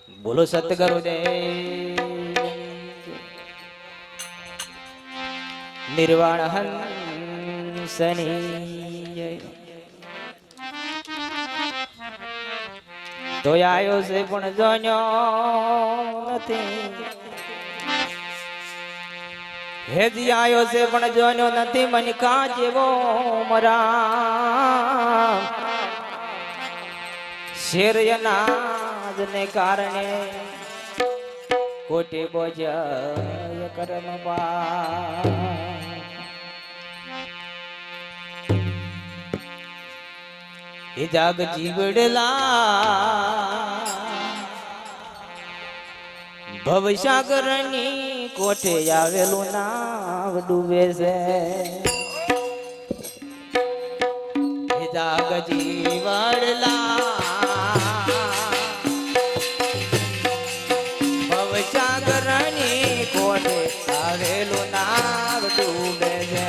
બોલો સતગુરુદેવ નિર્વાણ હંસની જય. તો આયો છે પણ જોયો નથી, હેજી આયો છે પણ જોયો નથી, મનકા જેવો મરા શેરયના ને કારણે કોટી બોજય કર્મ એ જાગ જીવડલા ભવસાગરની કોઠે આવેલું નાવ ડૂબે છે. એ જાગ જીવડલા આવેલું નાવ ડૂબે છે.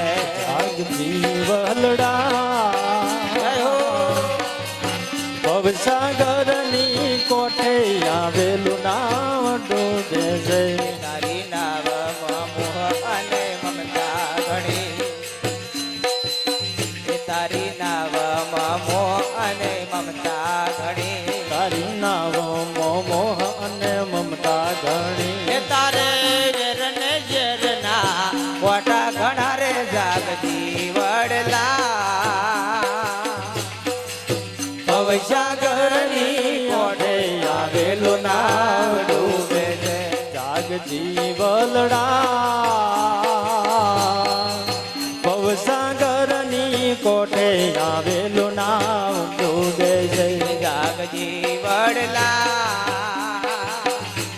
ભવસાગરની કોઠે આવેલું નાવ ડૂબે છે. તારી નાવમાં મોહ અને મમતા ઘણી, તારી નાવમાં મોહ અને મમતા ઘણી, તારી નાવમાં મોહ અને મમતા ઘણી. તારે કોટા ઘણા રે જાગતી વડલા ભવસાગરની કોઠે આવેલું નાવ ડૂબે છે. જાગજી વલડા ભવસાગરની કોઠે આવેલું નાવ ડૂબે છે. જાગજી વડલા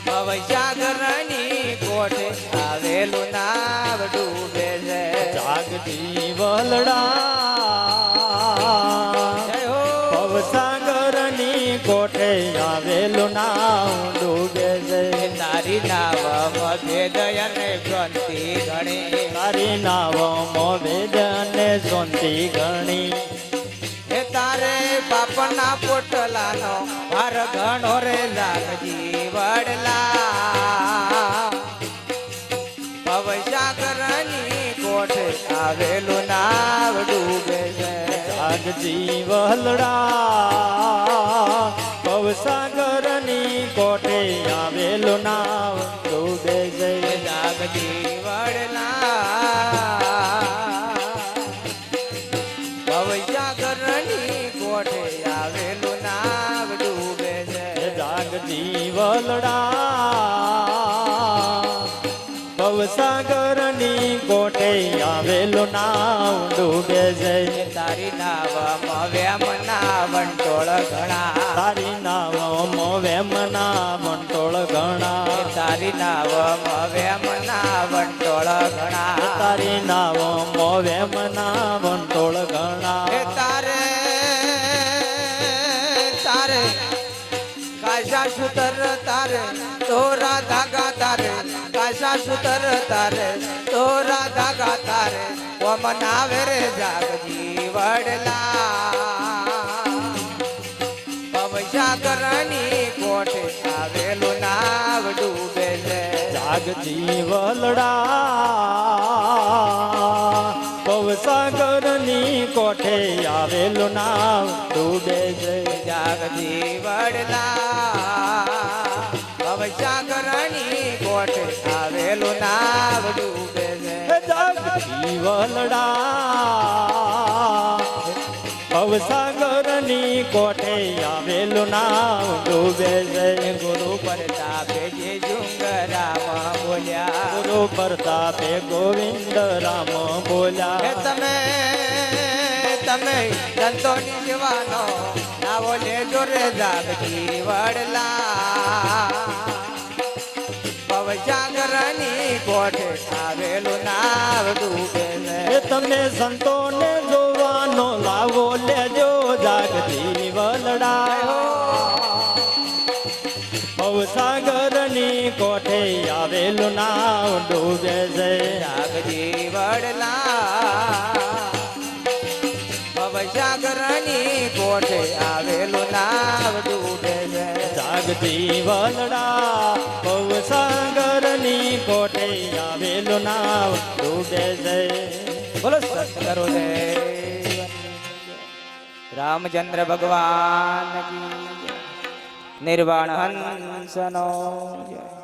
ભવસાગરની કોઠે આવેલું નાવ ડૂબે છે. જાગજી વલડા ભવસાગરની કોઠે આવેલું નાવ ડૂબે છે. તારી નાવમાં ભેદ અને ભ્રાંતિ ઘણી, તારી નાવમાં વેદ અને શાંતિ ઘણી. હે તારે પાપના પોટલાનો ભાર ઘણો રે જાગજી વડલા ભવસાગરની કોઠે આવેલું નાવ ડૂબે છે. જાગજી વલડા ભવસાગરની કોઠે આવેલું નાવ ડૂબે છે. જાગજી વડલા ભવસાગરની કોઠે આવેલું નાવ ડૂબે છે. જાગજી વલડા ભવસાગરની કોઠે આવેલું નાવ ડૂબે છે. તારી નાવમાં વેમના વંટોળ ઘણા, તારી નાવમાં વેમના વંટોળ ઘણા. તારી નાવમાં વેમના વંટોળ ઘણા, તારી નાવમાં વેમના વંટોળ ઘણા. તારે તારે કાશા સુતર તારે તોરા ધાગા તારે, કાશા સુતર તારે તોરા ધાગા તારે, ઓમનાવે રે જાગજી વડલા ભવસાગરની કોઠે આવેલું નાવ ડૂબે છે. જાગજી વલડા ભવસાગરની કોઠે આવેલું નાવ ડૂબે છે. જાગજી વડલા ભવસાગરની કોઠે આવેલું નાવ ડૂબે છે. જાગજી વલડા ભવસાગરની કોઠે આવેલું નાવ ડૂબે છે. ગુરુ પ્રતાપે જે જુંગરામાં બોલ્યા, ગુરુ પ્રતાપે ગોવિંદ રામ બોલ્યા. તમે સંતોની જવાનો નાવો લેજો રે જાગજી વડલા ભવસાગરની કોઠે આવેલું નાવ ડૂબે છે. તમે સંતોને જોવાનો લાવો લેજો જાગજી વલડા ભવસાગરની કોઠે આવેલું નાવ ડૂબે છે. જાગજી વડલા ભવસાગરની કોઠે આવેલું નાવ ડૂબે છે જાગતી વલડા બહુ સાગરની કોઠે આવેલું નાવ ડૂબે છે. બોલો સત્કરો દેવ રામચંદ્ર ભગવાન કી જય. નિર્વાણ હંસનો જય.